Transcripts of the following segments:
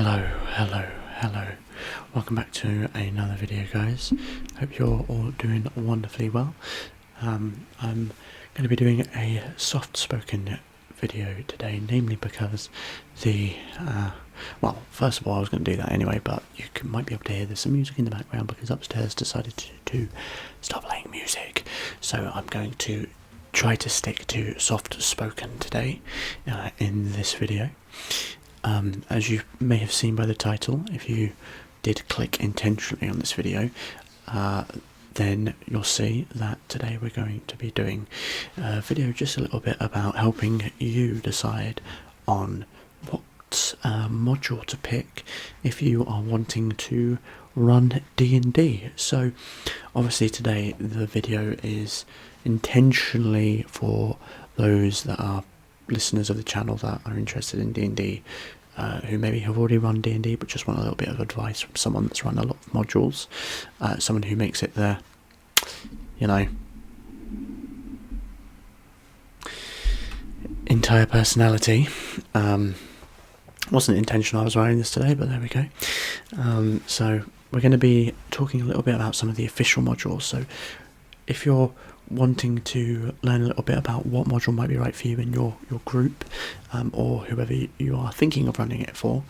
Hello. Welcome back to another video, guys. Hope you're all doing wonderfully well. I'm going to be doing a soft-spoken video today, namely because well, first of all, I was going to do that anyway, but you might be able to hear there's some music in the background because upstairs decided to stop playing music. So I'm going to try to stick to soft-spoken today in this video. As you may have seen by the title, if you did click intentionally on this video, then you'll see that today we're going to be doing a video just a little bit about helping you decide on what module to pick if you are wanting to run D&D. So obviously today the video is intentionally for those that are listeners of the channel that are interested in D&D, who maybe have already run D&D but just want a little bit of advice from someone that's run a lot of modules, someone who makes it their, entire personality. Wasn't intentional I was writing this today, but there we go. So we're going to be talking a little bit about some of the official modules. So if you're wanting to learn a little bit about what module might be right for you in your group, or whoever you are thinking of running it for,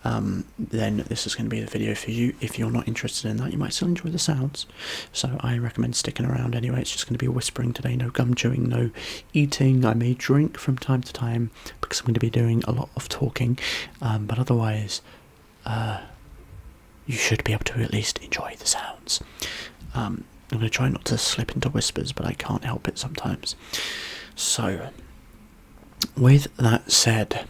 then this is going to be the video for you. If you're not interested in that, you might still enjoy the sounds, so I recommend sticking around anyway. It's just going to be whispering today, no gum chewing, no eating. I may drink from time to time because I'm going to be doing a lot of talking, but otherwise you should be able to at least enjoy the sounds. I'm going to try not to slip into whispers, but I can't help it sometimes. So, with that said,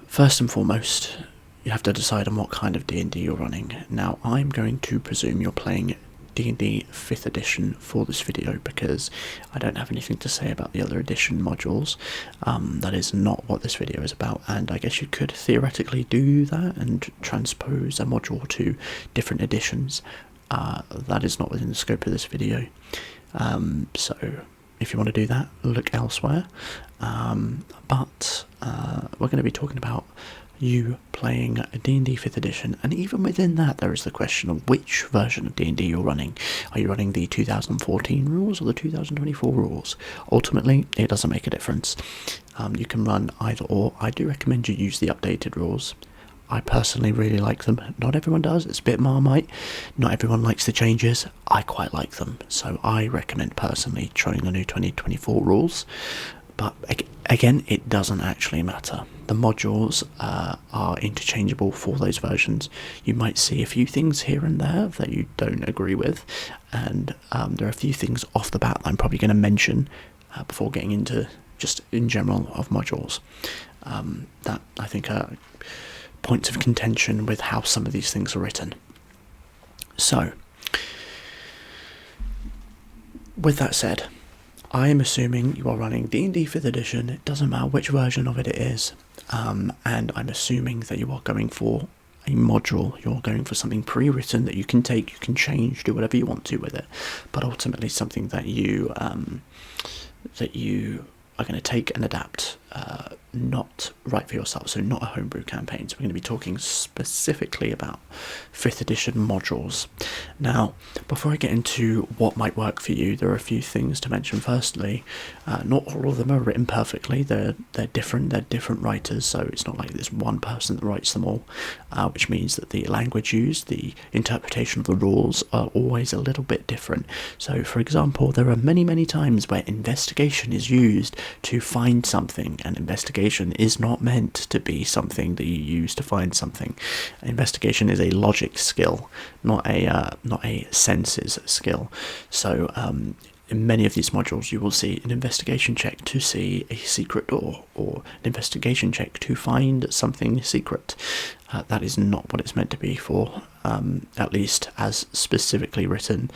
first and foremost, you have to decide on what kind of D&D you're running. Now, I'm going to presume you're playing D&D 5th edition for this video because I don't have anything to say about the other edition modules. That is not what this video is about, and I guess you could theoretically do that and transpose a module to different editions. That is not within the scope of this video, so if you want to do that, look elsewhere. But we're going to be talking about you playing a D&D 5th edition, and even within that there is the question of which version of D&D you're running. Are you running the 2014 rules or the 2024 rules? Ultimately, it doesn't make a difference. You can run either or. I do recommend you use the updated rules. I personally really like them. Not everyone does, it's a bit Marmite. Not everyone likes the changes. I quite like them, so I recommend personally trying the new 2024 rules. But again, it doesn't actually matter. The modules are interchangeable for those versions. You might see a few things here and there that you don't agree with, and there are a few things off the bat that I'm probably going to mention before getting into just in general of modules that I think are points of contention with how some of these things are written. So, with that said, I am assuming you are running D&D 5th edition. It doesn't matter which version of it is, and I'm assuming that you are going for a module. You're going for something pre-written that you can take, you can change, do whatever you want to with it, but ultimately something that you are going to take and adapt, not write for yourself, so not a homebrew campaign. So we're going to be talking specifically about 5th edition modules. Now, before I get into what might work for you, there are a few things to mention. Firstly, not all of them are written perfectly. They're different. They're different writers, so it's not like there's one person that writes them all, which means that the language used, the interpretation of the rules are always a little bit different. So, for example, there are many times where investigation is used to find something, and investigation is not meant to be something that you use to find something. Investigation is a logic skill, not a senses skill. So in many of these modules you will see an investigation check to see a secret door, or an investigation check to find something secret. That is not what it's meant to be for, at least as specifically written,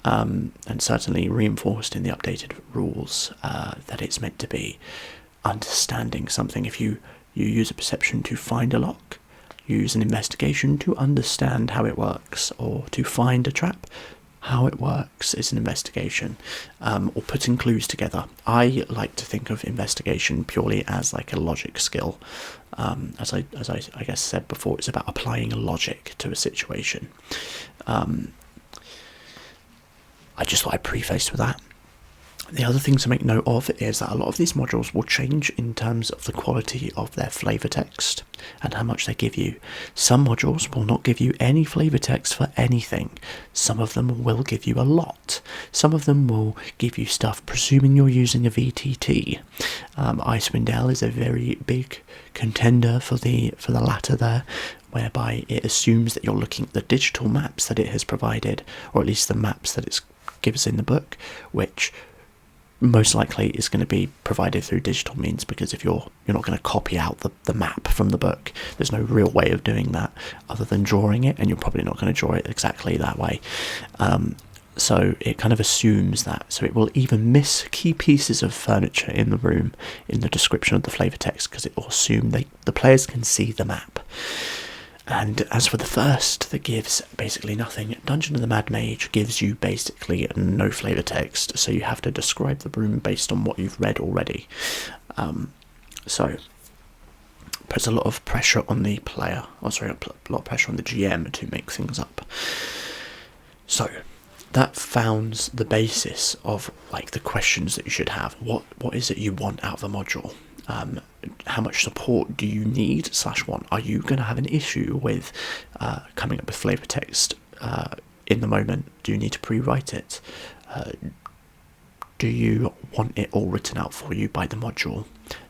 and certainly reinforced in the updated rules, that it's meant to be understanding something. If you use a perception to find a lock, use an investigation to understand how it works, or to find a trap, how it works is an investigation, or putting clues together. I like to think of investigation purely as like a logic skill. As I guess said before, it's about applying a logic to a situation. I just thought I'd preface with that. The other thing to make note of is that a lot of these modules will change in terms of the quality of their flavour text and how much they give you. Some modules will not give you any flavour text for anything. Some of them will give you a lot. Some of them will give you stuff presuming you're using a VTT. Icewind Dale is a very big contender for the latter there, whereby it assumes that you're looking at the digital maps that it has provided, or at least the maps that it gives in the book, which most likely is going to be provided through digital means, because if you're not going to copy out the map from the book, there's no real way of doing that other than drawing it, and you're probably not going to draw it exactly that way. So it kind of assumes that, so it will even miss key pieces of furniture in the room in the description of the flavour text, because it will assume the players can see the map. And as for the first, that gives basically nothing. Dungeon of the Mad Mage gives you basically no flavour text, so you have to describe the room based on what you've read already. So puts a lot of pressure on the player, a lot of pressure on the GM to make things up. So that founds the basis of like the questions that you should have. What is it you want out of the module? How much support do you need /want? Are you going to have an issue with coming up with flavour text in the moment? Do you need to pre-write it? Do you want it all written out for you by the module?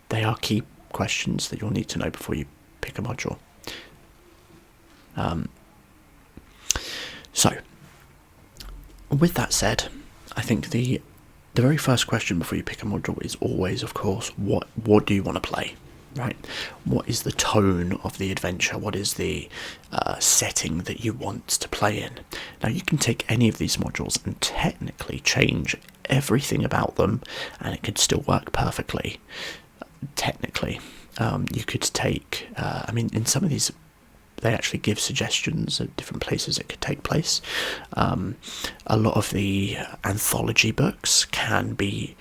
They are key questions that you'll need to know before you pick a module. So, with that said, I think the very first question before you pick a module is always, of course, what do you want to play, right? What is the tone of the adventure? What is the setting that you want to play in? Now, you can take any of these modules and technically change everything about them, and it could still work perfectly. Technically, you could take, in some of these, they actually give suggestions of different places it could take place. A lot of the anthology books can be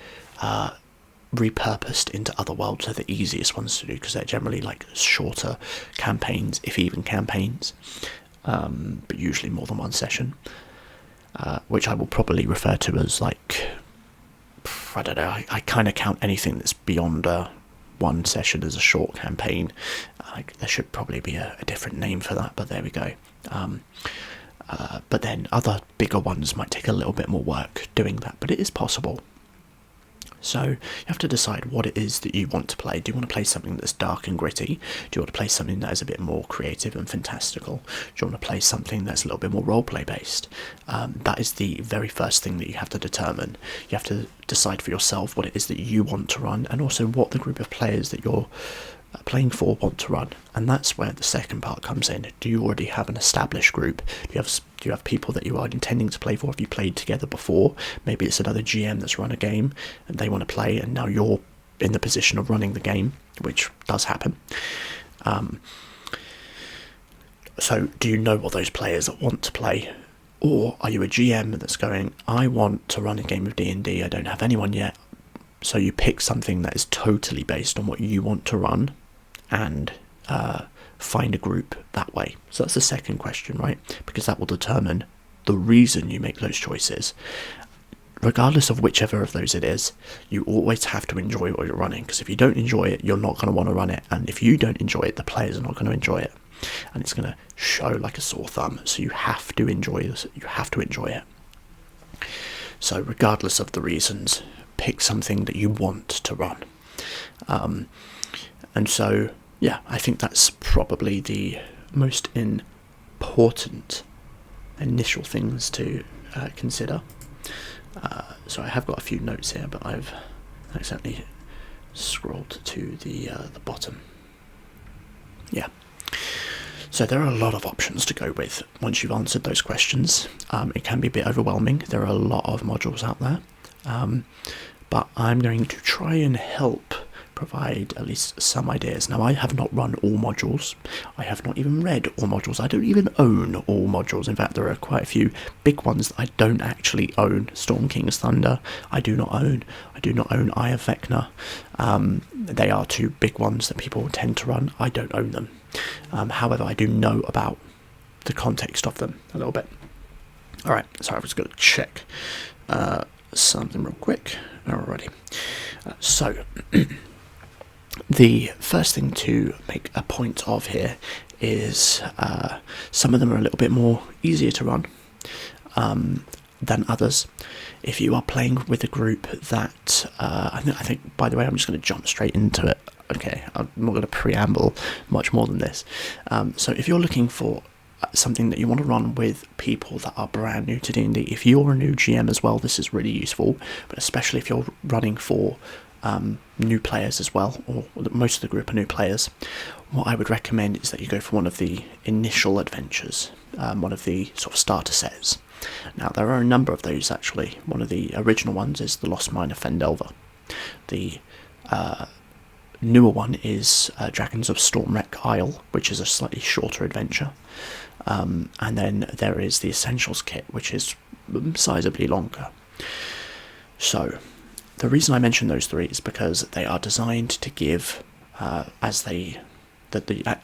repurposed into other worlds. They're the easiest ones to do because they're generally like shorter campaigns, if even campaigns, but usually more than one session, which I will probably refer to as like, I don't know, I kind of count anything that's beyond one session as a short campaign. There should probably be a different name for that, but there we go. But then other bigger ones might take a little bit more work doing that, but it is possible. So you have to decide what it is that you want to play. Do you want to play something that's dark and gritty? Do you want to play something that is a bit more creative and fantastical? Do you want to play something that's a little bit more roleplay based? That is the very first thing that you have to determine. You have to decide for yourself what it is that you want to run, and also what the group of players that you're playing for want to run. And that's where the second part comes in. Do you already have an established group? Do you have people that you are intending to play for? Have you played together before? Maybe it's another GM that's run a game and they want to play, and now you're in the position of running the game, which does happen. So do you know what those players want to play? Or are you a GM that's going, I want to run a game of D&D, I don't have anyone yet. So you pick something that is totally based on what you want to run and find a group that way. So that's the second question, right? Because that will determine the reason you make those choices. Regardless of whichever of those it is, you always have to enjoy what you're running, because if you don't enjoy it, you're not going to want to run it. And if you don't enjoy it, the players are not going to enjoy it. And it's going to show like a sore thumb. So you have to enjoy this. You have to enjoy it. So regardless of the reasons, pick something that you want to run. And so, yeah, I think that's probably the most important initial things to consider. So I have got a few notes here, but I've accidentally scrolled to the bottom. Yeah. So there are a lot of options to go with once you've answered those questions. It can be a bit overwhelming. There are a lot of modules out there. But I'm going to try and help provide at least some ideas. Now, I have not run all modules. I have not even read all modules. I don't even own all modules. In fact, there are quite a few big ones that I don't actually own. Storm King's Thunder, I do not own. I do not own Eye of Vecna. They are two big ones that people tend to run. I don't own them. However, I do know about the context of them a little bit. Alright, so I was going to check something real quick. Alrighty. So, the first thing to make a point of here is some of them are a little bit more easier to run than others. If you are playing with a group that, I think, by the way, I'm just going to jump straight into it. Okay, I'm not going to preamble much more than this. So if you're looking for something that you want to run with people that are brand new to D&D, if you're a new GM as well, this is really useful, but especially if you're running for new players as well, or most of the group are new players, what I would recommend is that you go for one of the initial adventures, one of the sort of starter sets. Now, there are a number of those actually. One of the original ones is The Lost Mine of Fendelver. The newer one is Dragons of Stormwreck Isle, which is a slightly shorter adventure. And then there is the Essentials kit, which is sizably longer. So, the reason I mention those three is because they are designed to give, the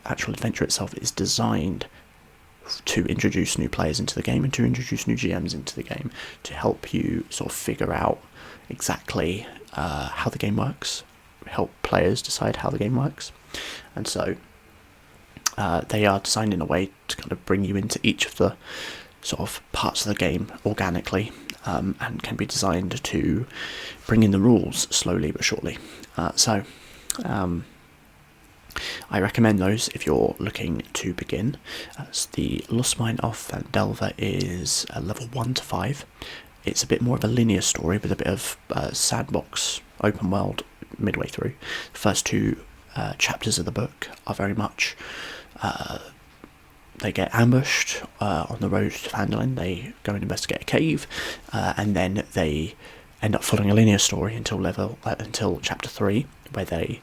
actual adventure itself is designed to introduce new players into the game and to introduce new GMs into the game, to help you sort of figure out exactly how the game works, help players decide how the game works. And so they are designed in a way to kind of bring you into each of the sort of parts of the game organically, and can be designed to bring in the rules slowly but surely. I recommend those if you're looking to begin. The Lost Mine of Fendelver is level 1 to 5. It's a bit more of a linear story with a bit of sandbox open world midway through. The first two chapters of the book are very much they get ambushed on the road to Phandalin. They go and investigate a cave, and then they end up following a linear story until chapter 3, where they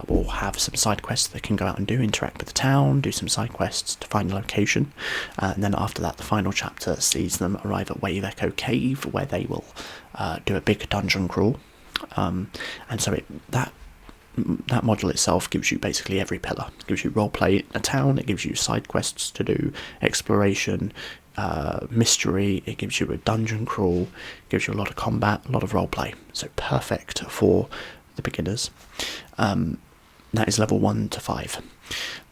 will have some side quests they can go out and do, interact with the town, do some side quests to find a location, and then after that the final chapter sees them arrive at Wave Echo Cave, where they will do a big dungeon crawl, and so that module itself gives you basically every pillar. It gives you roleplay in a town, it gives you side quests to do, exploration, mystery, it gives you a dungeon crawl, it gives you a lot of combat, a lot of roleplay. So perfect for the beginners. That is level 1 to 5.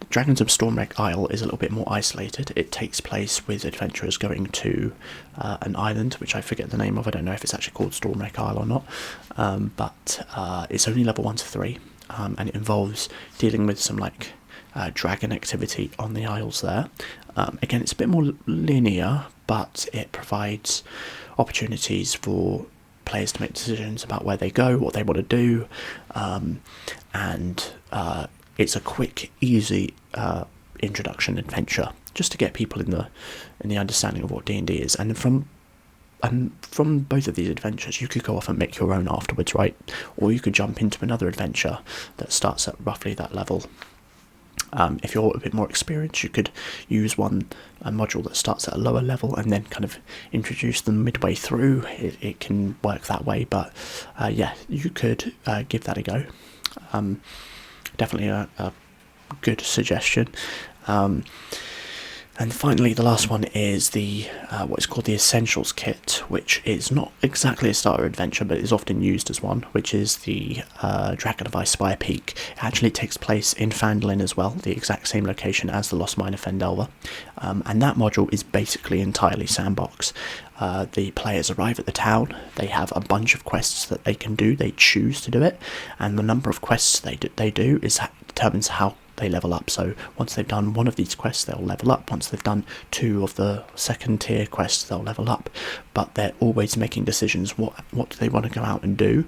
The Dragons of Stormwreck Isle is a little bit more isolated. It takes place with adventurers going to an island, which I forget the name of. I don't know if it's actually called Stormwreck Isle or not, but it's only level 1 to 3, and it involves dealing with some dragon activity on the isles there. Again, it's a bit more linear, but it provides opportunities for players to make decisions about where they go, what they want to do, and it's a quick, easy introduction adventure, just to get people in the understanding of what D&D is. And from both of these adventures, you could go off and make your own afterwards, right? Or you could jump into another adventure that starts at roughly that level. If you're a bit more experienced, you could use a module that starts at a lower level and then kind of introduce them midway through. It can work that way, but yeah, you could give that a go. Definitely a good suggestion. And finally, the last one is the what is called the Essentials kit, which is not exactly a starter adventure, but is often used as one, which is the Dragon of Ice Spire Peak. It actually takes place in Phandalin as well, the exact same location as the Lost Mine of Fendelver, and that module is basically entirely sandbox. The players arrive at the town, they have a bunch of quests that they can do, they choose to do it, and the number of quests they do determines how they level up. So once they've done one of these quests, they'll level up. Once they've done 2 of the second tier quests, they'll level up. But they're always making decisions. What do they want to go out and do?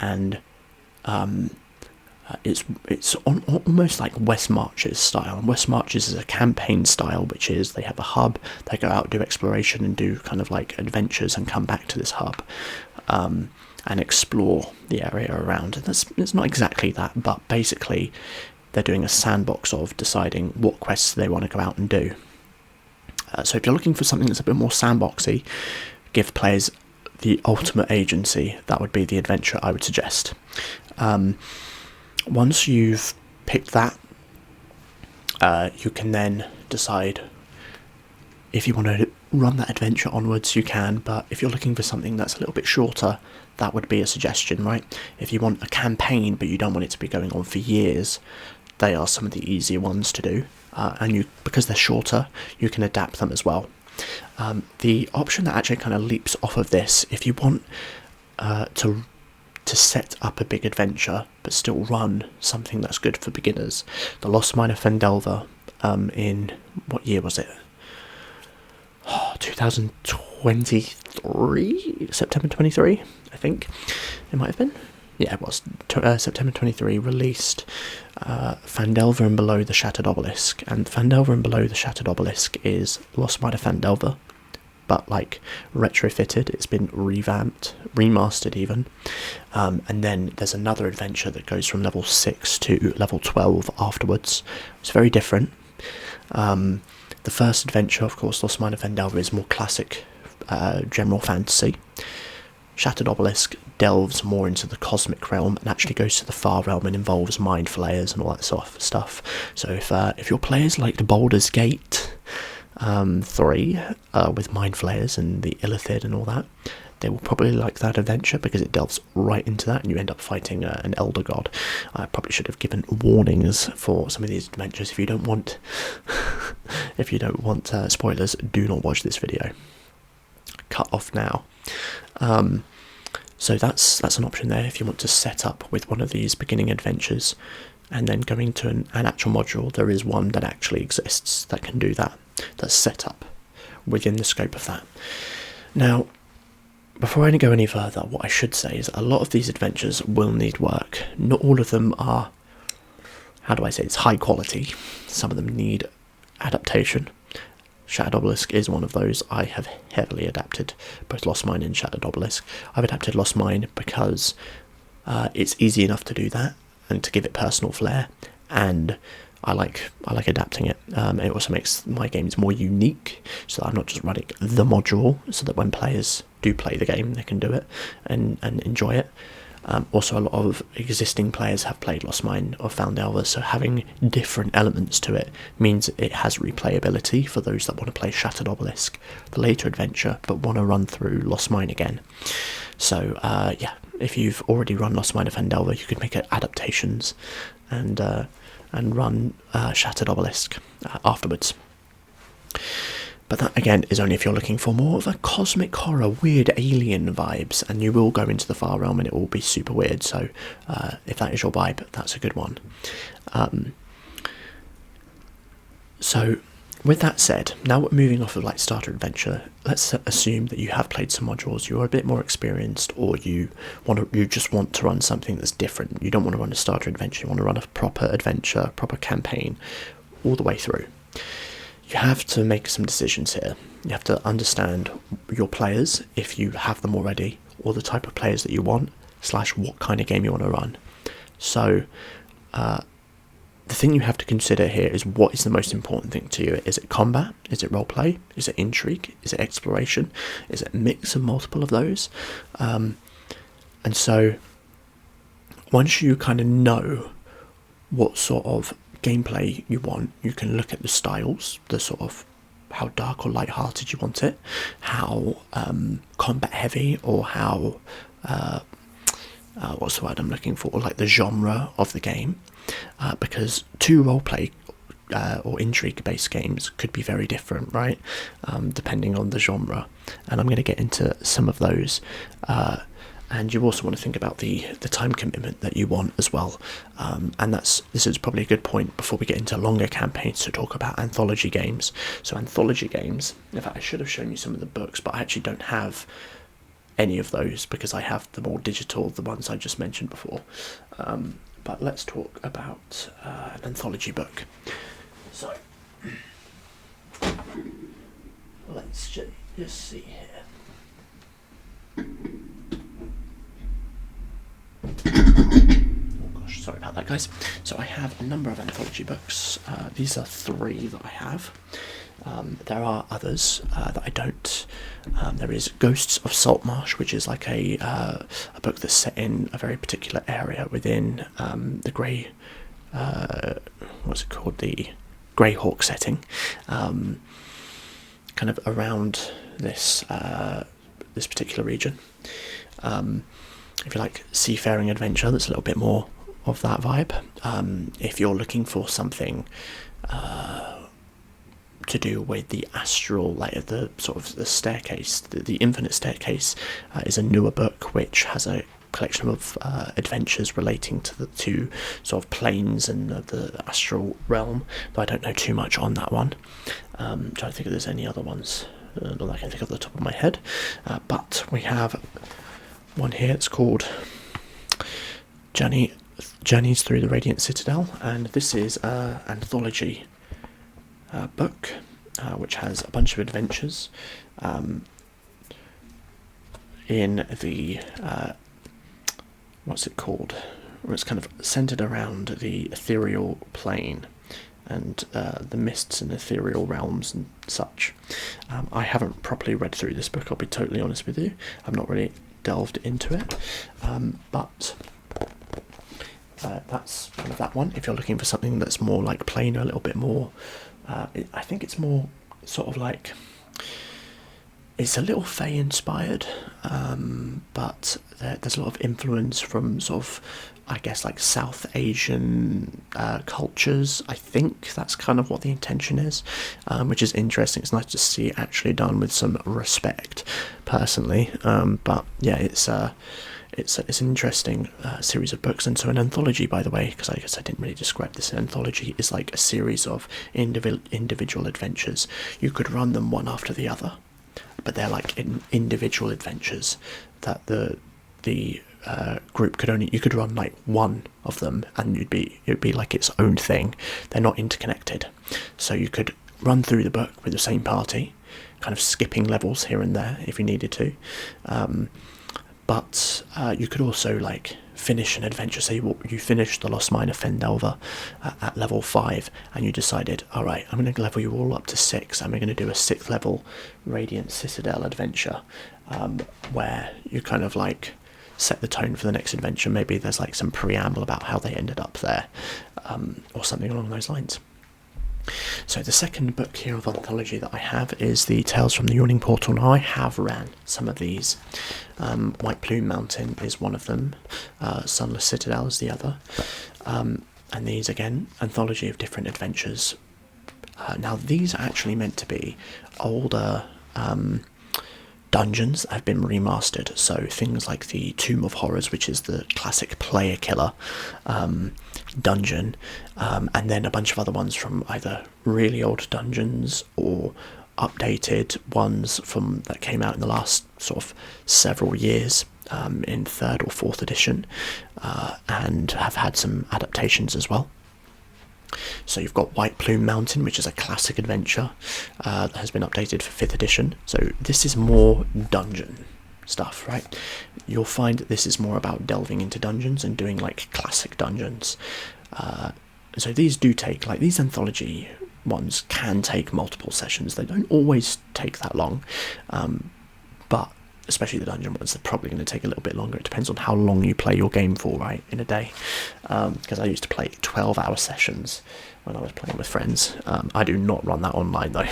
And it's almost like West Marches style. And West Marches is a campaign style, which is they have a hub, they go out, do exploration, and do kind of like adventures and come back to this hub. and explore the area around. It's not exactly that, but basically they're doing a sandbox of deciding what quests they want to go out and do. So if you're looking for something that's a bit more sandboxy, give players the ultimate agency, that would be the adventure I would suggest. Once you've picked that, you can then decide if you want to run that adventure onwards, you can, but if you're looking for something that's a little bit shorter, that would be a suggestion, right? If you want a campaign but you don't want it to be going on for years, they are some of the easier ones to do, and because they're shorter, you can adapt them as well. The option that actually kind of leaps off of this, if you want to set up a big adventure but still run something that's good for beginners, the Lost Mine of Phandelver, in what year was it? 2023, September 23, I think it might have been. Yeah, it was September 23. Released Phandelver and Below the Shattered Obelisk, and Phandelver and Below the Shattered Obelisk is Lost Mine of Phandelver, but like retrofitted. It's been revamped, remastered even, and then there's another adventure that goes from level 6 to level 12 afterwards. It's very different. The first adventure, of course, Lost Mine of Phandelver, is more classic general fantasy. Shattered Obelisk delves more into the cosmic realm and actually goes to the far realm and involves mind flayers and all that sort of stuff. So if your players like the Baldur's Gate 3 with mind flayers and the Illithid and all that, they will probably like that adventure because it delves right into that, and you end up fighting an elder god. I probably should have given warnings for some of these adventures. If you don't want, spoilers, do not watch this video. Cut off now. So that's an option there if you want to set up with one of these beginning adventures, and then going to an actual module. There is one that actually exists that can do that. That's set up within the scope of that. Now, before I go any further, what I should say is a lot of these adventures will need work. Not all of them are, how do I say, it's high quality. Some of them need adaptation. Shattered Obelisk is one of those. I have heavily adapted both Lost Mine and Shattered Obelisk. I've adapted Lost Mine because it's easy enough to do that and to give it personal flair, and I like adapting it. It also makes my games more unique, so that I'm not just running the module, so that when players do play the game, they can do it and enjoy it. Also, a lot of existing players have played Lost Mine or Phandelver, so having different elements to it means it has replayability for those that want to play Shattered Obelisk, the later adventure, but want to run through Lost Mine again. So, yeah, if you've already run Lost Mine of Phandelver, you could make adaptations and run Shattered Obelisk afterwards. But that, again, is only if you're looking for more of a cosmic horror, weird alien vibes, and you will go into the far realm and it will be super weird, so if that is your vibe, that's a good one. So, with that said, now we're moving off of like starter adventure. Let's assume that you have played some modules, you're a bit more experienced, or you just want to run something that's different. You don't want to run a starter adventure, you want to run a proper adventure, proper campaign, all the way through. You have to make some decisions here. You have to understand your players, if you have them already, or the type of players that you want, / what kind of game you want to run. So, the thing you have to consider here is what is the most important thing to you. Is it combat? Is it roleplay? Is it intrigue? Is it exploration? Is it a mix of multiple of those? And so, once you kind of know what sort of gameplay you want, you can look at the styles, the sort of how dark or light-hearted you want it, how combat heavy, or how what's the word I'm looking for, like the genre of the game, because two roleplay or intrigue-based games could be very different, right, depending on the genre, and I'm going to get into some of those. And you also want to think about the time commitment that you want as well. And this is probably a good point before we get into longer campaigns to talk about anthology games. So anthology games, in fact I should have shown you some of the books, but I actually don't have any of those because I have the more digital, the ones I just mentioned before. But let's talk about an anthology book. So, let's just see here. about that, guys. So I have a number of anthology books. These are 3 that I have. There are others that I don't. There is Ghosts of Saltmarsh, which is like a book that's set in a very particular area within the Grey. What's it called? The Greyhawk setting, kind of around this this particular region. If you like seafaring adventure, that's a little bit more of that vibe. If you're looking for something to do with the astral, like the sort of the staircase, the infinite staircase, is a newer book which has a collection of adventures relating to the 2 sort of planes and the astral realm, but I don't know too much on that one. I'm trying to think if there's any other ones that I can think of off the top of my head, but we have one here. It's called Journeys Through the Radiant Citadel, and this is an anthology book which has a bunch of adventures in the what's it called? It's kind of centered around the ethereal plane and the mists and ethereal realms and such. I haven't properly read through this book, I'll be totally honest with you. I've not really delved into it, but that's kind of that one. If you're looking for something that's more like plain, a little bit more, I think it's more sort of like, it's a little Fey inspired, but there's a lot of influence from sort of, I guess, like South Asian cultures. I think that's kind of what the intention is, which is interesting. It's nice to see it actually done with some respect, personally. But yeah, it's an interesting series of books. And so an anthology, by the way, because I guess I didn't really describe this, an anthology is like a series of individual adventures. You could run them one after the other, but they're like individual adventures that the group could only, you could run like one of them and it would be like its own thing. They're not interconnected, so you could run through the book with the same party, kind of skipping levels here and there if you needed to, but you could also like finish an adventure. Say you finished the Lost Mine of Fendelver at level 5, and you decided, all right, I'm going to level you all up to 6, and we're going to do a 6th level Radiant Citadel adventure, where you kind of like set the tone for the next adventure. Maybe there's like some preamble about how they ended up there, or something along those lines. So the second book here of anthology that I have is the Tales from the Yawning Portal. Now I have ran some of these. White Plume Mountain is one of them, Sunless Citadel is the other, and these again, anthology of different adventures. Now these are actually meant to be older dungeons that have been remastered, so things like the Tomb of Horrors, which is the classic player killer dungeon, and then a bunch of other ones from either really old dungeons or updated ones from that came out in the last sort of several years, in 3rd or 4th edition, and have had some adaptations as well. So you've got White Plume Mountain, which is a classic adventure that has been updated for 5th edition. So this is more dungeon stuff, right? You'll find that this is more about delving into dungeons and doing like classic dungeons. So these do take, like these anthology ones can take multiple sessions. They don't always take that long, but especially the dungeon ones, they're probably going to take a little bit longer. It depends on how long you play your game for, right, in a day. Because I used to play 12-hour sessions when I was playing with friends. I do not run that online though.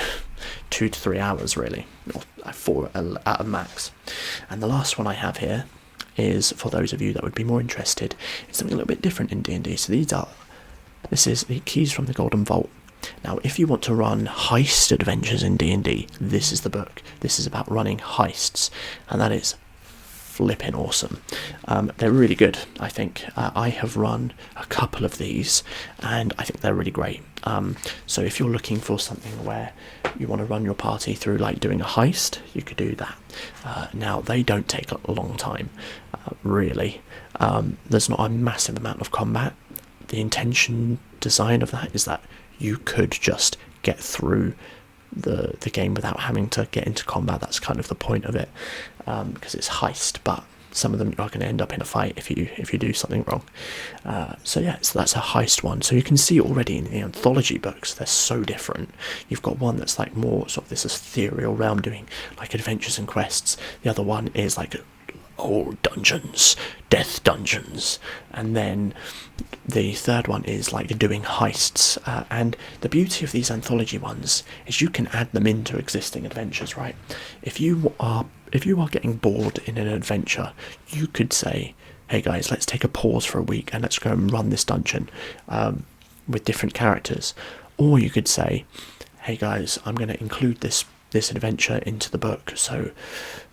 2 to 3 hours really, or 4 at a max. And the last one I have here is, for those of you that would be more interested, it's something a little bit different in D&D. So this is the Keys from the Golden Vault. Now, if you want to run heist adventures in D&D, this is the book. This is about running heists, and that is flipping awesome. They're really good, I think. I have run a couple of these, and I think they're really great. So if you're looking for something where you want to run your party through, like doing a heist, you could do that. Now, they don't take a long time, really. There's not a massive amount of combat. The intention design of that is that you could just get through the game without having to get into combat. That's kind of the point of it, because it's heist, but some of them are going to end up in a fight if you do something wrong. So that's a heist one. So you can see already in the anthology books they're so different. You've got one that's like more sort of this ethereal realm doing like adventures and quests. The other one is like dungeons, death dungeons, and then the third one is like doing heists. And the beauty of these anthology ones is you can add them into existing adventures, right? If you are getting bored in an adventure, you could say, hey guys, let's take a pause for a week and let's go and run this dungeon with different characters. Or you could say, hey guys, I'm going to include this adventure into the book, so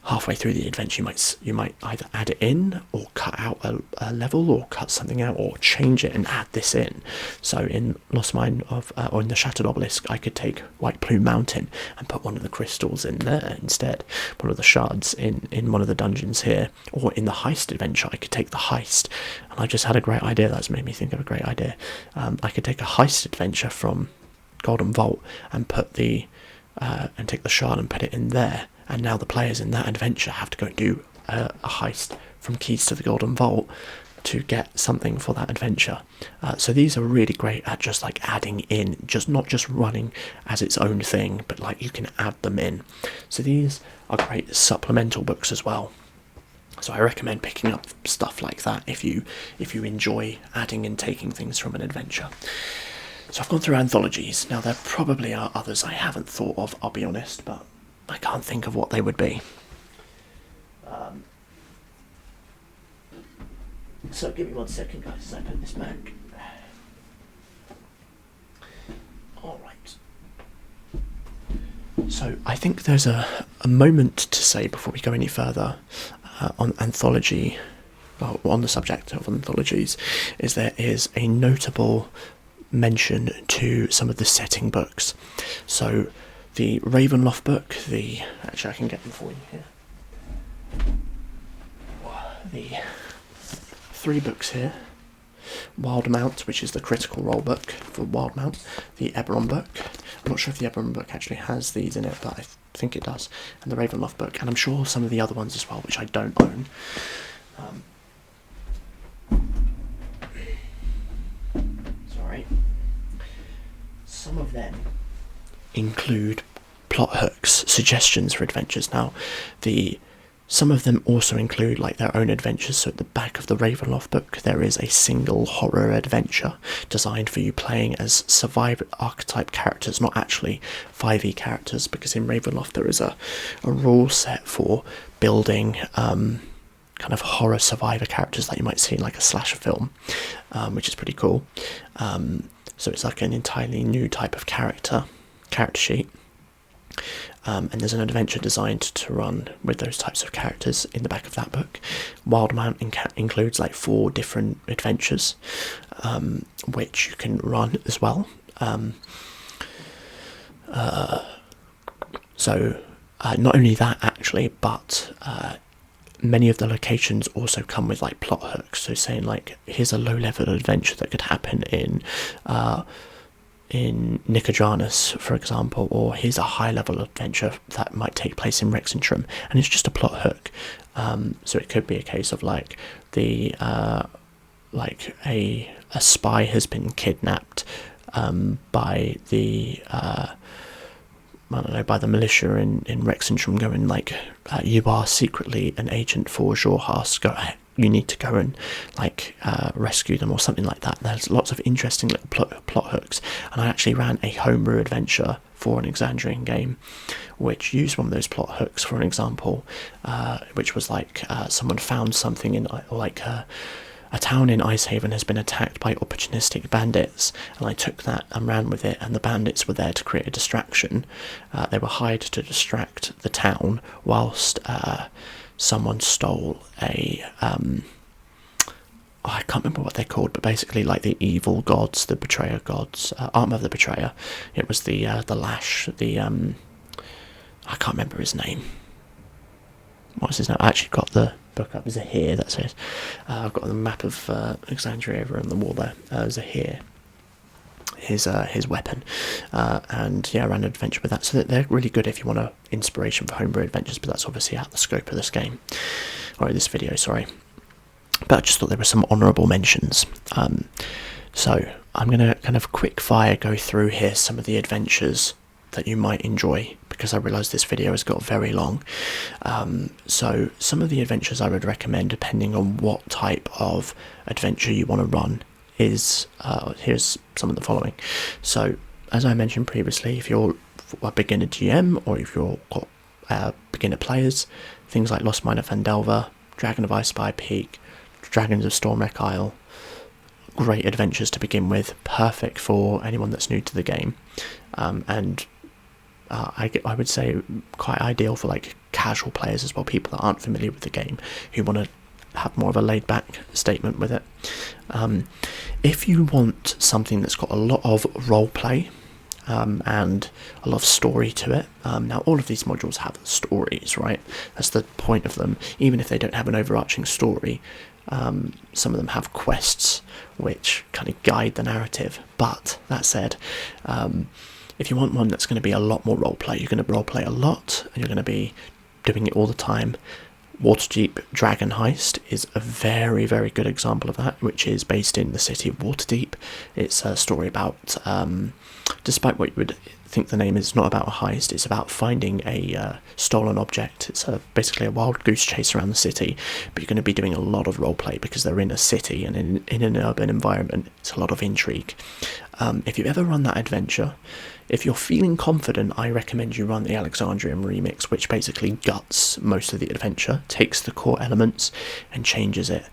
halfway through the adventure you might either add it in or cut out a level or cut something out or change it and add this in. So in Lost Mine or in the Shattered Obelisk, I could take White Plume Mountain and put one of the crystals in there instead, one of the shards in one of the dungeons here. Or in the heist adventure, I could take the heist, and I just had a great idea that's made me think of a great idea. I could take a heist adventure from Golden Vault and put and take the shard and put it in there, and now the players in that adventure have to go and do a heist from Keys to the Golden Vault to get something for that adventure. So these are really great at just like adding in, just not just running as its own thing, but like you can add them in. So these are great supplemental books as well. So I recommend picking up stuff like that if you enjoy adding and taking things from an adventure. So I've gone through anthologies. Now there probably are others I haven't thought of, I'll be honest, but I can't think of what they would be. So give me 1 second, guys, as I put this back. Alright. So I think there's a moment to say before we go any further on anthology, well, on the subject of anthologies, is there is a notable mention to some of the setting books. So the Ravenloft book, actually I can get them for you here. The 3 books here. Wildmount, which is the Critical Role book for Wildmount. The Eberron book. I'm not sure if the Eberron book actually has these in it, but I think it does. And the Ravenloft book, and I'm sure some of the other ones as well, which I don't own. Some of them include plot hooks, suggestions for adventures. Now, some of them also include like their own adventures. So at the back of the Ravenloft book, there is a single horror adventure designed for you playing as survivor archetype characters, not actually 5e characters, because in Ravenloft there is a rule set for building kind of horror survivor characters that you might see in like a slasher film, which is pretty cool. So it's like an entirely new type of character sheet. And there's an adventure designed to run with those types of characters in the back of that book. Wildmount includes like 4 different adventures, which you can run as well. So not only that actually, but many of the locations also come with like plot hooks. So saying like, here's a low-level adventure that could happen in Nicodranus, for example, or here's a high-level adventure that might take place in Rexentrum, and it's just a plot hook. So it could be a case of like a spy has been kidnapped by the by the militia in Rexentrum, going like, you are secretly an agent for Jorhas, you need to go and like rescue them or something like that. There's lots of interesting little plot hooks, and I actually ran a homebrew adventure for an Exandrian game which used one of those plot hooks for an example, which was like someone found something in like a town in Icehaven has been attacked by opportunistic bandits, and I took that and ran with it, and the bandits were there to create a distraction. They were hired to distract the town whilst someone stole a I can't remember what they're called, but basically like the evil gods, the betrayer gods, armor of the betrayer. It was the lash, I can't remember his name. What's his name? I actually got the book up. Zahir, that's it. I've got the map of Exandria over on the wall there. Zahir, his weapon, and yeah, I ran an adventure with that. So they're really good if you want an inspiration for homebrew adventures, but that's obviously out of the scope of this game. this video, sorry. But I just thought there were some honourable mentions. So I'm going to kind of quick fire go through here some of the adventures that you might enjoy, because I realise this video has got very long. So some of the adventures I would recommend, depending on what type of adventure you want to run, is here's some of the following. So as I mentioned previously, if you're a beginner GM or if you're got beginner players, things like Lost Mine of Phandelver, Dragon of Icespire Peak, Dragons of Stormwreck Isle, great adventures to begin with, perfect for anyone that's new to the game, and I would say quite ideal for like casual players as well, people that aren't familiar with the game, who want to have more of a laid back statement with it. If you want something that's got a lot of role play and a lot of story to it, now all of these modules have stories, right? That's the point of them. Even if they don't have an overarching story, some of them have quests which kind of guide the narrative. But that said, if you want one that's going to be a lot more roleplay, you're going to roleplay a lot and you're going to be doing it all the time, Waterdeep Dragon Heist is a very, very good example of that, which is based in the city of Waterdeep. It's a story about, despite what you would think the name is, not about a heist, it's about finding a stolen object. It's basically a wild goose chase around the city, but you're going to be doing a lot of roleplay because they're in a city and in an urban environment. It's a lot of intrigue. If you've ever run that adventure, if you're feeling confident, I recommend you run the Alexandrian remix, which basically guts most of the adventure, takes the core elements and changes it.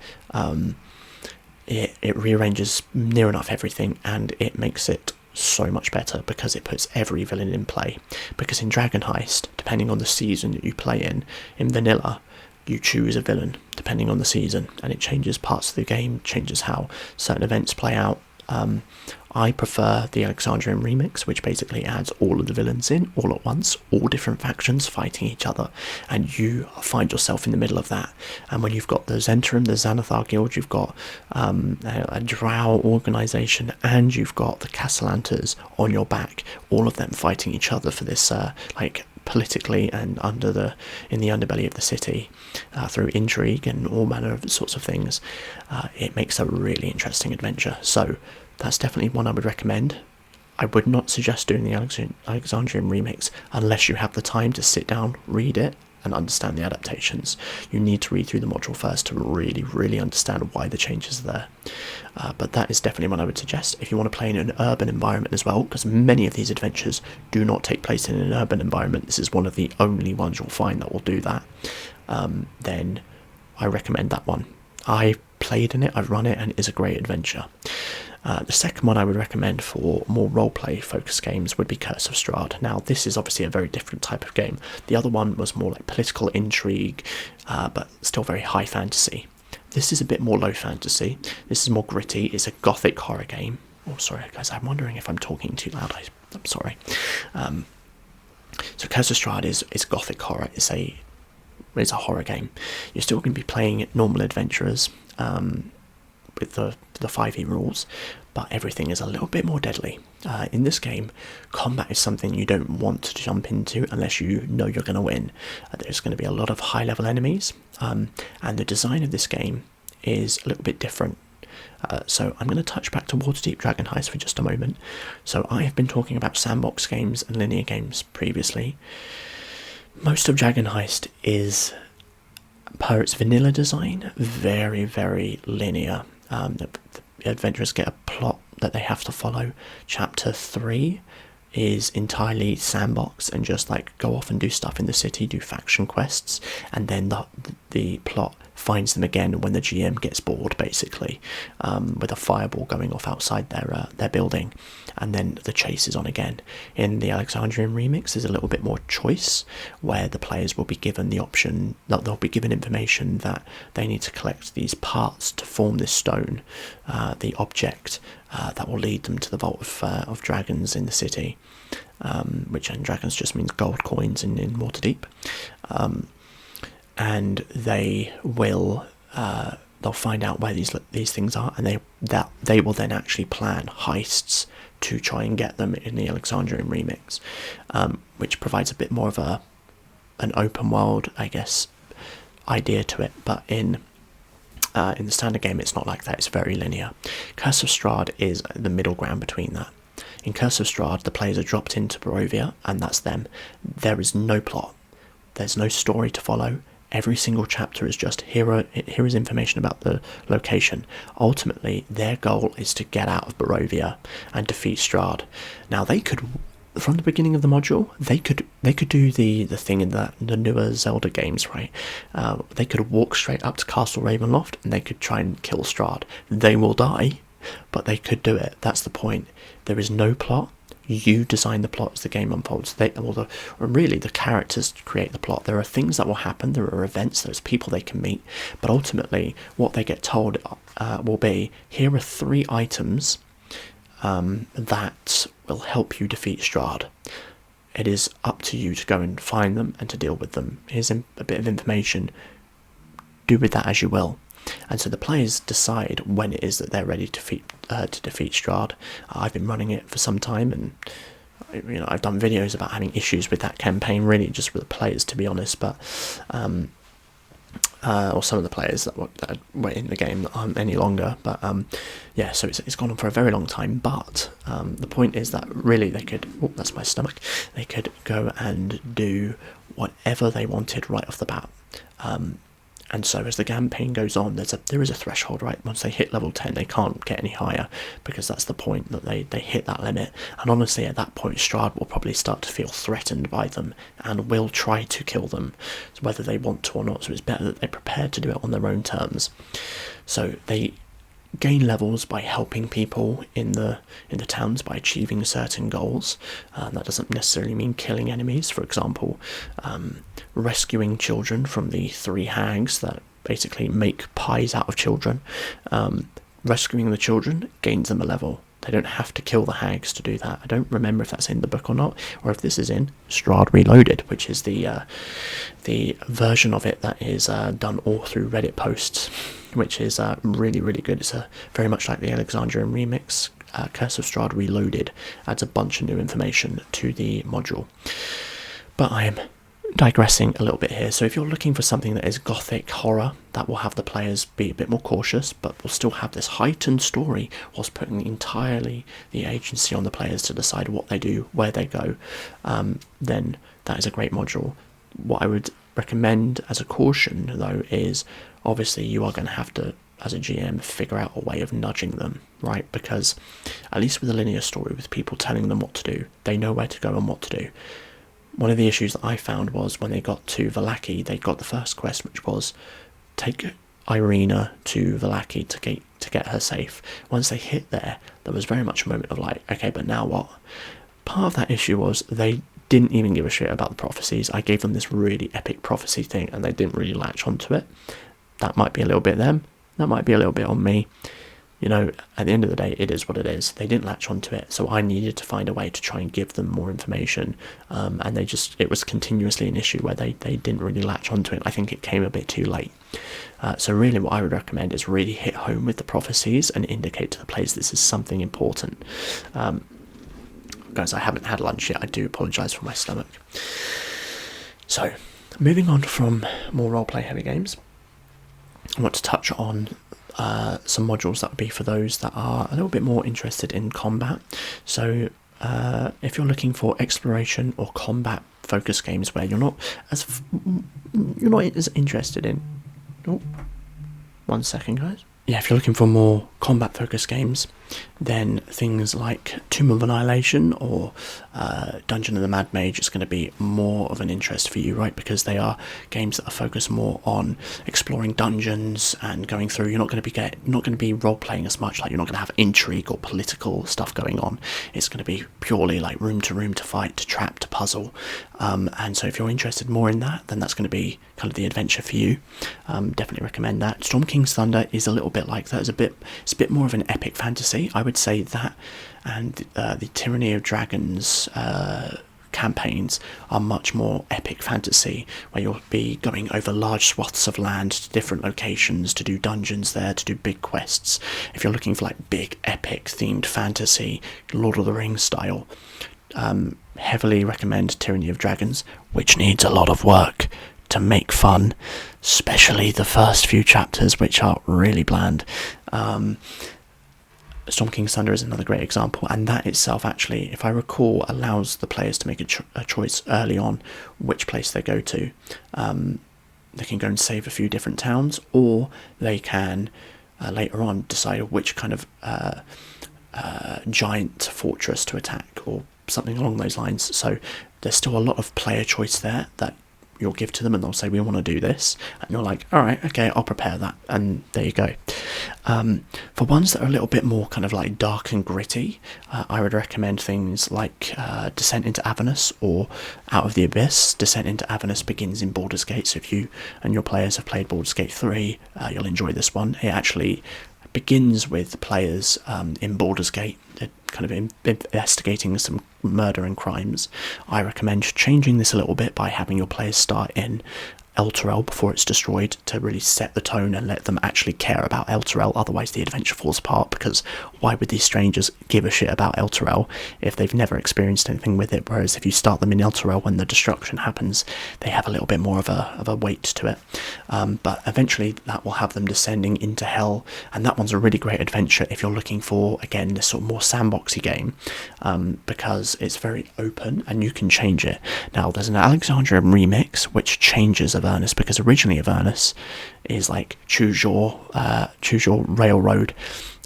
It rearranges near enough everything, and it makes it so much better because it puts every villain in play. Because in Dragon Heist, depending on the season that you play in vanilla, you choose a villain depending on the season, and it changes parts of the game, changes how certain events play out. I prefer the Alexandrian remix, which basically adds all of the villains in all at once, all different factions fighting each other, and you find yourself in the middle of that. And when you've got the Zentrum, the Xanathar Guild, you've got a Drow organisation, and you've got the Castellanters on your back, all of them fighting each other for this politically and in the underbelly of the city, through intrigue and all manner of sorts of things. It makes a really interesting adventure. So that's definitely one I would recommend. I would not suggest doing the Alexandrian remix unless you have the time to sit down, read it, and understand the adaptations. You need to read through the module first to really, really understand why the changes are there. But that is definitely one I would suggest. If you want to play in an urban environment as well, because many of these adventures do not take place in an urban environment, this is one of the only ones you'll find that will do that, then I recommend that one. I played in it, I've run it, and it is a great adventure. The second one I would recommend for more roleplay focused games would be Curse of Strahd. Now this is obviously a very different type of game. The other one was more like political intrigue, but still very high fantasy. This is a bit more low fantasy. This is more gritty. It's a gothic horror game. Oh, sorry guys, I'm wondering if I'm talking too loud. I'm sorry. So Curse of Strahd is gothic horror. It's a horror game. You're still going to be playing normal adventurers, with the 5e rules, but everything is a little bit more deadly. In this game, combat is something you don't want to jump into unless you know you're going to win. There's going to be a lot of high-level enemies, and the design of this game is a little bit different. So I'm going to touch back to Waterdeep Dragon Heist for just a moment. So I have been talking about sandbox games and linear games previously. Most of Dragon Heist is, per its vanilla design, very, very linear. The adventurers get a plot that they have to follow. Chapter 3 is entirely sandbox and just like go off and do stuff in the city, do faction quests, and then the plot finds them again when the GM gets bored, basically, with a fireball going off outside their building, and then the chase is on again. In the Alexandrian remix, there's a little bit more choice, where the players will be given the option that they'll be given information that they need to collect these parts to form this stone, the object that will lead them to the Vault of Dragons in the city, which in Dragons just means gold coins in Waterdeep. And they will they'll find out where these things are, and they will then actually plan heists to try and get them in the Alexandrian remix, which provides a bit more of an open world, I guess, idea to it, but in the standard game it's not like that. It's very linear. Curse of Strahd is the middle ground between that. In Curse of Strahd, the players are dropped into Barovia, and that's them. There is no plot. There's no story to follow. Every single chapter is just here is information about the location. Ultimately, their goal is to get out of Barovia and defeat Strahd. Now, they could, from the beginning of the module, they could do the thing in the newer Zelda games, right? They could walk straight up to Castle Ravenloft and they could try and kill Strahd. They will die, but they could do it. That's the point. There is no plot. You design the plot as the game unfolds. Really, the characters create the plot. There are things that will happen. There are events. There's people they can meet. But ultimately, what they get told will be, here are 3 items that will help you defeat Strahd. It is up to you to go and find them and to deal with them. Here's a bit of information. Do with that as you will. And so the players decide when it is that they're ready to defeat Strahd. I've been running it for some time, and I've done videos about having issues with that campaign, really just with the players, to be honest. But or some of the players that were in the game that aren't any longer. But yeah, so it's gone on for a very long time. But the point is that really they could. Oh, that's my stomach. They could go and do whatever they wanted right off the bat. And so as the campaign goes on, there is a threshold, right? Once they hit level 10, they can't get any higher, because that's the point, that they hit that limit. And honestly, at that point, Strahd will probably start to feel threatened by them and will try to kill them, whether they want to or not. So it's better that they're prepared to do it on their own terms. So they gain levels by helping people in the towns, by achieving certain goals. That doesn't necessarily mean killing enemies. For example, rescuing children from the 3 hags that basically make pies out of children. Rescuing the children gains them a level. They don't have to kill the hags to do that. I don't remember if that's in the book or not, or if this is in Strahd Reloaded, which is the version of it that is done all through Reddit posts, which is really, really good. It's very much like the Alexandrian remix. Curse of Strahd Reloaded adds a bunch of new information to the module. But I am digressing a little bit here. So if you're looking for something that is gothic horror, that will have the players be a bit more cautious, but will still have this heightened story whilst putting entirely the agency on the players to decide what they do, where they go, then that is a great module. What I would recommend as a caution, though, is obviously you are going to have to, as a GM, figure out a way of nudging them, right? Because at least with a linear story, with people telling them what to do, they know where to go and what to do. One of the issues that I found was when they got to Vallaki, they got the first quest, which was take Irina to Vallaki to get her safe. Once they hit there was very much a moment of like, okay, but now what? Part of that issue was they didn't even give a shit about the prophecies. I gave them this really epic prophecy thing, and they didn't really latch onto it. That might be a little bit them. That might be a little bit on me. At the end of the day, it is what it is. They didn't latch onto it, so I needed to find a way to try and give them more information. And it was continuously an issue where they didn't really latch onto it. I think it came a bit too late. So really what I would recommend is really hit home with the prophecies and indicate to the players this is something important. Guys, I haven't had lunch yet. I do apologise for my stomach. So, moving on from more roleplay heavy games, I want to touch on some modules that would be for those that are a little bit more interested in combat. So if you're looking for exploration or combat focused games where you're not as interested in... Oh, 1 second, guys. Yeah, if you're looking for more combat focused games, then things like Tomb of Annihilation or Dungeon of the Mad Mage is going to be more of an interest for you, right? Because they are games that are focused more on exploring dungeons and going through. You're not going to be role playing as much. Like, you're not going to have intrigue or political stuff going on. It's going to be purely like room to fight, to trap, to puzzle. And so if you're interested more in that, then that's going to be kind of the adventure for you. Definitely recommend that. Storm King's Thunder is a little bit like that. It's a bit more of an epic fantasy. I would say that, and the Tyranny of Dragons campaigns are much more epic fantasy, where you'll be going over large swaths of land to different locations to do dungeons there, to do big quests. If you're looking for like big epic themed fantasy, Lord of the Rings style, heavily recommend Tyranny of Dragons, which needs a lot of work. to make fun, especially the first few chapters, which are really bland. Storm King's Thunder is another great example, and that itself actually, if I recall, allows the players to make a choice early on which place they go to. They can go and save a few different towns, or they can later on decide which kind of giant fortress to attack, or something along those lines. So there's still a lot of player choice there that you'll give to them, and they'll say, we want to do this, and you're like, all right, okay, I'll prepare that, and there you go. For ones that are a little bit more kind of like dark and gritty, I would recommend things like Descent into Avernus or Out of the Abyss. Descent into Avernus begins in Baldur's Gate, so if you and your players have played Baldur's Gate 3, you'll enjoy this one. It actually begins with the players in Baldur's Gate, kind of investigating some murder and crimes. I recommend changing this a little bit by having your players start in Elturel before it's destroyed, to really set the tone and let them actually care about Elturel. Otherwise the adventure falls apart, because why would these strangers give a shit about Elturel if they've never experienced anything with it? Whereas if you start them in Elturel, when the destruction happens, they have a little bit more of a weight to it. But eventually that will have them descending into Hell, and that one's a really great adventure if you're looking for, again, this sort of more sandboxy game, because it's very open and you can change it. Now there's an Alexandrian remix which changes Avernus, because originally Avernus is like choose your railroad,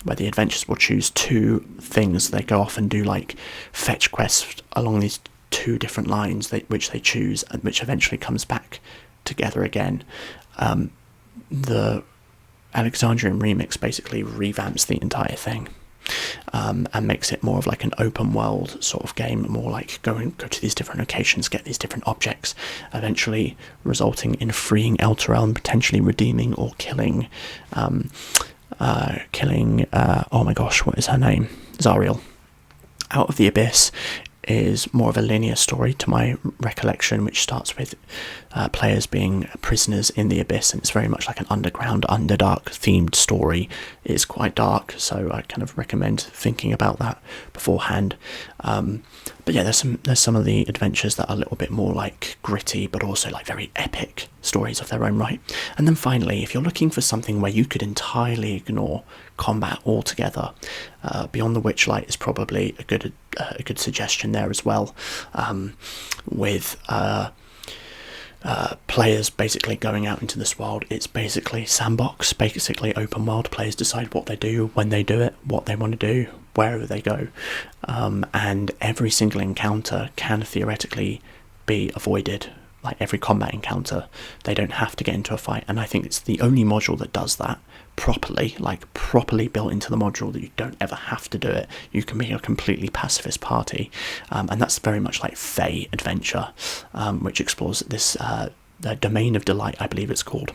where the adventurers will choose two things. They go off and do like fetch quests along these two different lines which they choose, and which eventually comes back together again. The Alexandrian remix basically revamps the entire thing, and makes it more of like an open world sort of game, more like go to these different locations, get these different objects, eventually resulting in freeing Elturel and potentially redeeming or killing oh my gosh, what is her name? Zariel. Out of the Abyss is more of a linear story to my recollection, which starts with players being prisoners in the Abyss, and it's very much like an underground, underdark themed story. It's quite dark, so I kind of recommend thinking about that beforehand. But yeah, there's some of the adventures that are a little bit more like gritty, but also like very epic stories of their own right. And then finally, if you're looking for something where you could entirely ignore combat altogether, Beyond the Witchlight is probably a good suggestion there as well, with players basically going out into this world. It's basically sandbox, basically open world. Players decide what they do, when they do it, what they want to do, wherever they go, and every single encounter can theoretically be avoided. Like every combat encounter, they don't have to get into a fight, and I think it's the only module that does that properly, like properly built into the module, that you don't ever have to do it. You can be a completely pacifist party, and that's very much like Fey Adventure, which explores this the Domain of Delight, I believe it's called.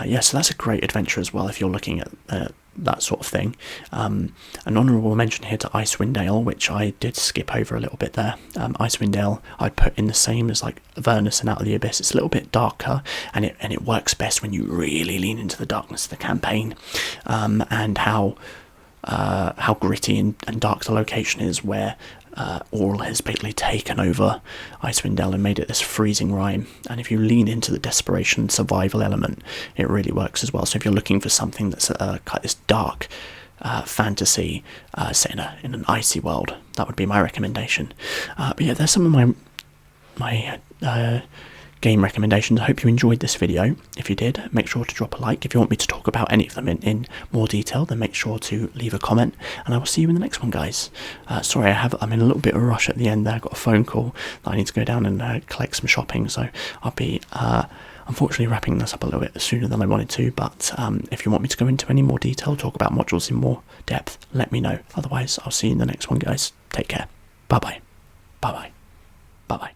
Yeah, so that's a great adventure as well if you're looking at that sort of thing. An honourable mention here to Icewind Dale, which I did skip over a little bit there. Icewind Dale I'd put in the same as like Avernus and Out of the Abyss. It's a little bit darker, and it works best when you really lean into the darkness of the campaign, and how gritty and dark the location is, where Auril has basically taken over Icewind Dale and made it this freezing rime. And if you lean into the desperation survival element, it really works as well. So if you're looking for something that's kind of this dark fantasy set in an icy world, that would be my recommendation. But yeah, there's some of my game recommendations. I hope you enjoyed this video. If you did, make sure to drop a like. If you want me to talk about any of them in more detail, then make sure to leave a comment, and I will see you in the next one, guys. Sorry, I'm in a little bit of a rush at the end there. I got a phone call that I need to go down and collect some shopping, so I'll be unfortunately wrapping this up a little bit sooner than I wanted to. But if you want me to go into any more detail, talk about modules in more depth, let me know. Otherwise, I'll see you in the next one, guys. Take care. Bye bye. Bye bye. Bye bye.